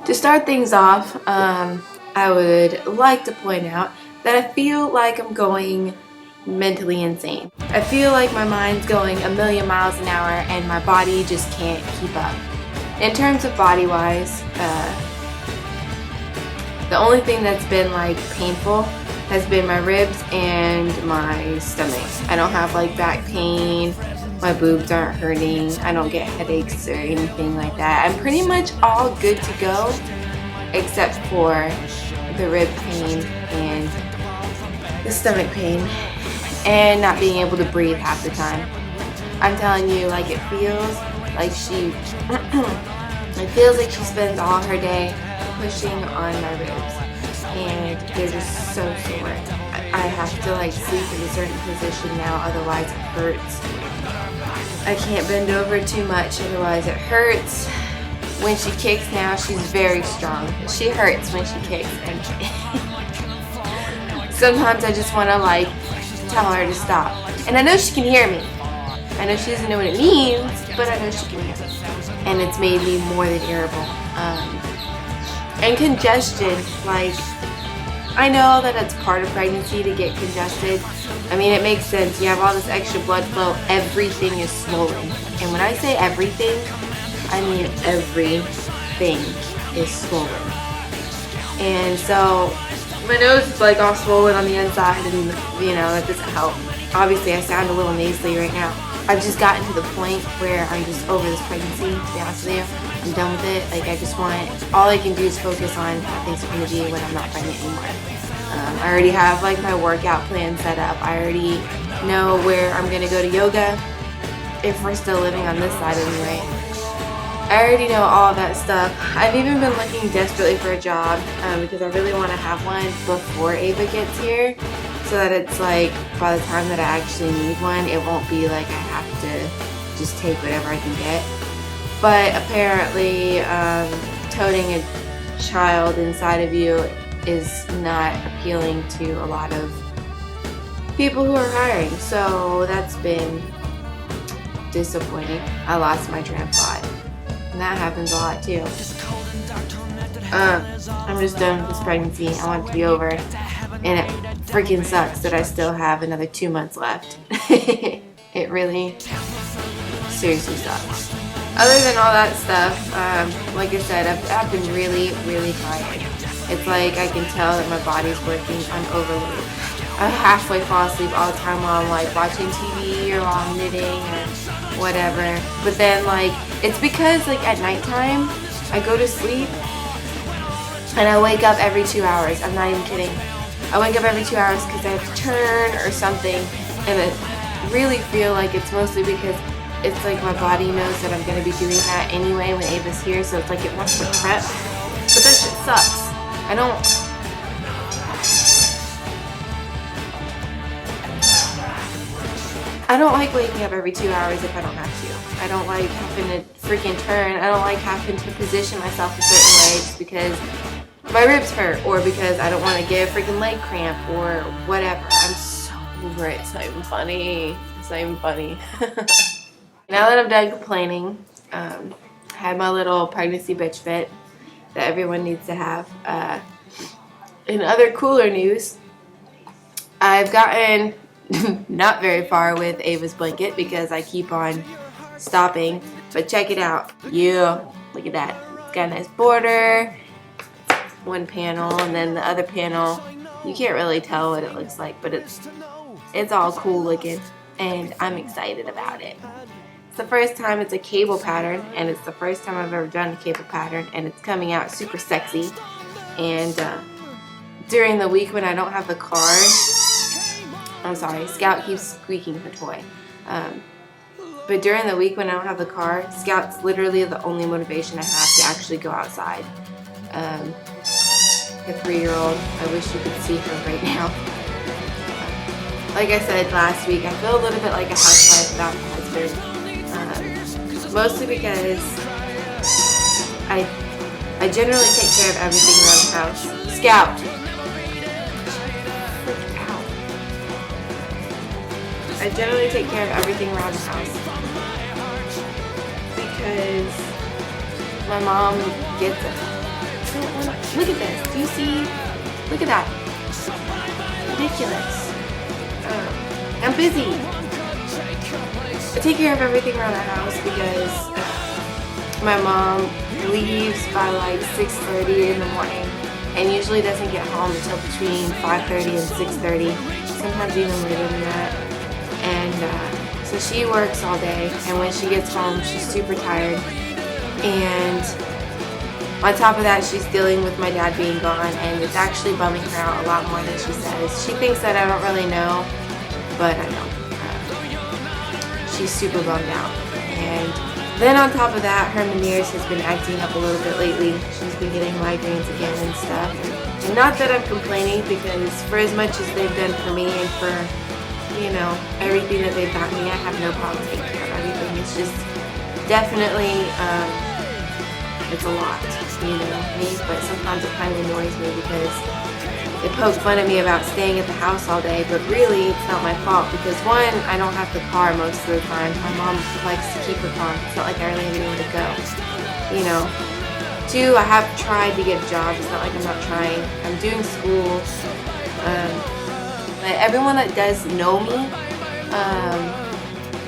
To start things off, I would like to point out that I feel like I'm going mentally insane. I feel like my mind's going a million miles an hour and my body just can't keep up. In terms of body-wise, the only thing that's been like painful has been my ribs and my stomach. I don't have like back pain, my boobs aren't hurting, I don't get headaches or anything like that. I'm pretty much all good to go except for the rib pain and the stomach pain and not being able to breathe half the time. I'm telling you, like it feels like she spends all her day pushing on my ribs and they're just so sore. I have to like sleep in a certain position now, otherwise it hurts. I can't bend over too much, otherwise it hurts. When she kicks now, she's very strong. She hurts when she kicks, and sometimes I just want to like tell her to stop. And I know she can hear me. I know she doesn't know what it means, but I know she can hear me. And it's made me more than irritable. And congestion, like, I know that it's part of pregnancy to get congested. I mean, it makes sense. You have all this extra blood flow. Everything is swollen. And when I say everything, I mean everything is swollen. And so my nose is like all swollen on the inside, and you know, that doesn't help. Obviously, I sound a little nasally right now. I've just gotten to the point where I'm just over this pregnancy, to be honest with you. I'm done with it. Like, I just want, all I can do is focus on how things are going to be when I'm not pregnant anymore. I already have like my workout plan set up. I already know where I'm going to go to yoga, if we're still living on this side anyway. I already know all that stuff. I've even been looking desperately for a job because I really want to have one before Ava gets here, so that it's like by the time that I actually need one, it won't be like I have to just take whatever I can get. But apparently toting a child inside of you is not appealing to a lot of people who are hiring, so that's been disappointing. I lost my train of thought, and that happens a lot too. I'm just done with this pregnancy. I want it to be over, and it freaking sucks that I still have another 2 months left. It really seriously sucks. Other than all that stuff, like I said, I've been really, really tired. It's like I can tell that my body's working on overload. I halfway fall asleep all the time while I'm like watching TV or while I'm knitting or whatever. But then like, it's because like at nighttime, I go to sleep and I wake up every 2 hours. I'm not even kidding. I wake up every 2 hours because I have to turn or something, and I really feel like it's mostly because it's like my body knows that I'm going to be doing that anyway when Ava's here, so it's like it wants to prep. But that shit sucks. I don't like waking up every 2 hours if I don't have to. I don't like having to freaking turn. I don't like having to position myself a certain way just because my ribs hurt or because I don't want to get a freaking leg cramp or whatever. I'm so over it. It's not even funny. It's not even funny. Now that I'm done complaining, I had my little pregnancy bitch fit that everyone needs to have. In other cooler news, I've gotten not very far with Ava's blanket because I keep on stopping. But check it out. Yeah, look at that. It's got a nice border. One panel, and then the other panel, you can't really tell what it looks like, but it's all cool looking, and I'm excited about it. It's the first time it's a cable pattern, and it's the first time I've ever done a cable pattern, and it's coming out super sexy. And during the week when I don't have the car, I'm sorry, Scout keeps squeaking her toy. But during the week when I don't have the car, Scout's literally the only motivation I have to actually go outside. A 3-year-old, I wish you could see her right now. Like I said last week, I feel a little bit like a housewife without a husband. Mostly because I generally take care of everything around the house. Scout! Freak out. I generally take care of everything around the house because my mom gets it. don't want to. Look at this. Do you see? Look at that. Ridiculous. I'm busy. I take care of everything around the house because my mom leaves by like 6:30 in the morning and usually doesn't get home until between 5:30 and 6:30, sometimes even later than that. And so she works all day, and when she gets home she's super tired, and on top of that she's dealing with my dad being gone, and it's actually bumming her out a lot more than she says. She thinks that I don't really know, but I know. She's super bummed out. And then on top of that, her Meniere's has been acting up a little bit lately. She's been getting migraines again and stuff. And not that I'm complaining, because for as much as they've done for me and for, you know, everything that they've got me, I have no problem taking care of everything. It's just definitely, it's a lot, you know, me. But sometimes it kind of annoys me because they poke fun at me about staying at the house all day, but really it's not my fault because one, I don't have the car most of the time. My mom likes to keep her car. It's not like I really have anywhere to go, you know. Two, I have tried to get jobs. It's not like I'm not trying. I'm doing school. But everyone that does know me,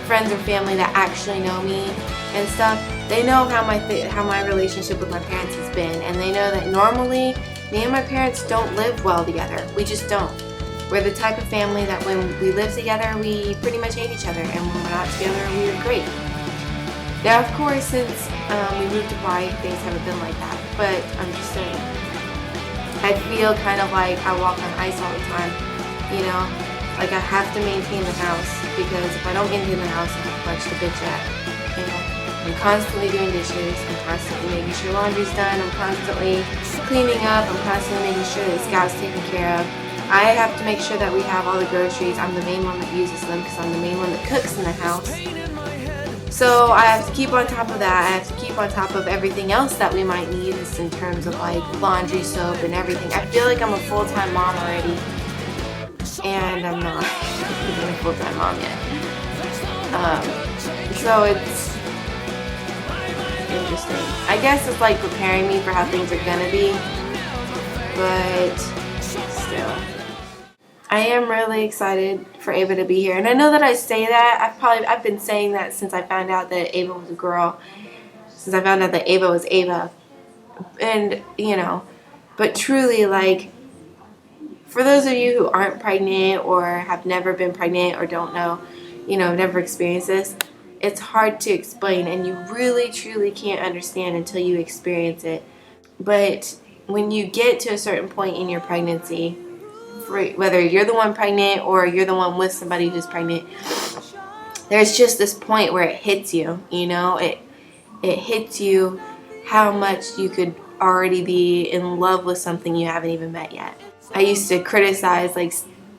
friends or family that actually know me and stuff, they know how my relationship with my parents has been, and they know that normally me and my parents don't live well together. We just don't. We're the type of family that when we live together, we pretty much hate each other, and when we're not together, we're great. Now, of course, since we moved to Hawaii, things haven't been like that, but I'm just saying. I feel kind of like I walk on ice all the time, you know? Like I have to maintain the house, because if I don't maintain the house, I have a bunch to bitch at, you know? I'm constantly doing dishes, I'm constantly making sure laundry's done, I'm constantly cleaning up, I'm constantly making sure that Scout's taken care of. I have to make sure that we have all the groceries. I'm the main one that uses them because I'm the main one that cooks in the house. So I have to keep on top of that. I have to keep on top of everything else that we might need in terms of like laundry, soap, and everything. I feel like I'm a full-time mom already, and I'm not even a full-time mom yet. So it's interesting. I guess it's like preparing me for how things are gonna be, but still. I am really excited for Ava to be here, and I know that I say that. I've been saying that since I found out that Ava was a girl, since I found out that Ava was Ava, and you know, but truly, like, for those of you who aren't pregnant or have never been pregnant or don't know, you know, never experienced this, it's hard to explain, and you really truly can't understand until you experience it. But when you get to a certain point in your pregnancy, whether you're the one pregnant or you're the one with somebody who's pregnant, there's just this point where it hits you, you know, it hits you how much you could already be in love with something you haven't even met yet. I used to criticize, like,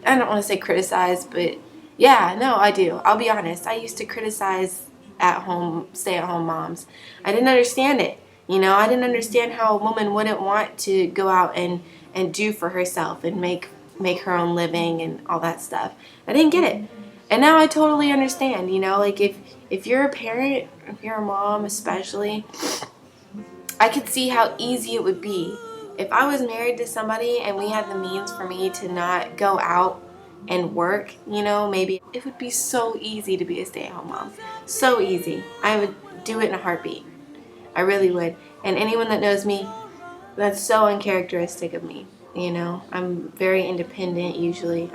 I don't want to say criticize, but yeah, no, I do. I'll be honest. I used to criticize stay-at-home moms. I didn't understand it. You know, I didn't understand how a woman wouldn't want to go out and do for herself and make her own living and all that stuff. I didn't get it. And now I totally understand, you know, like if you're a parent, if you're a mom especially, I could see how easy it would be. If I was married to somebody and we had the means for me to not go out and work, you know, maybe it would be so easy to be a stay-at-home mom. So easy. I would do it in a heartbeat. I really would. And anyone that knows me, that's so uncharacteristic of me. You know, I'm very independent usually.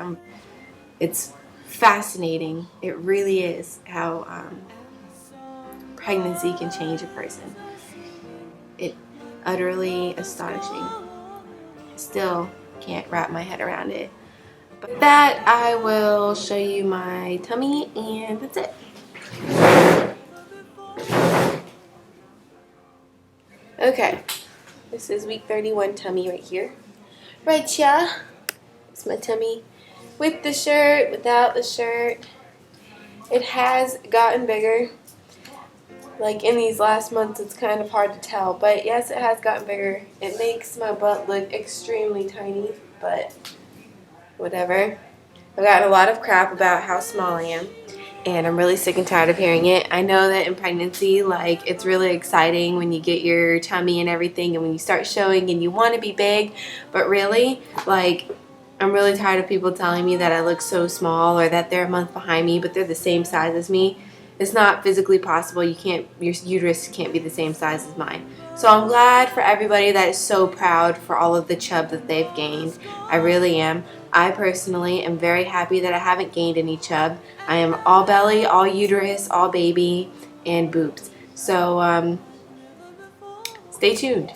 It's fascinating. It really is how pregnancy can change a person. It utterly astonishing. Still can't wrap my head around it. But with that, I will show you my tummy, and that's it. Okay, this is week 31 tummy right here. Right, yeah. It's my tummy with the shirt, without the shirt. It has gotten bigger. Like in these last months, it's kind of hard to tell, but yes, it has gotten bigger. It makes my butt look extremely tiny, but whatever. I've gotten a lot of crap about how small I am. and I'm really sick and tired of hearing it. I know that in pregnancy, like, it's really exciting when you get your tummy and everything and when you start showing and you want to be big, but really, like, I'm really tired of people telling me that I look so small or that they're a month behind me but they're the same size as me. It's not physically possible. You can't, your uterus can't be the same size as mine. So I'm glad for everybody that is so proud for all of the chub that they've gained. I really am. I personally am very happy that I haven't gained any chub. I am all belly, all uterus, all baby, and boobs. So stay tuned.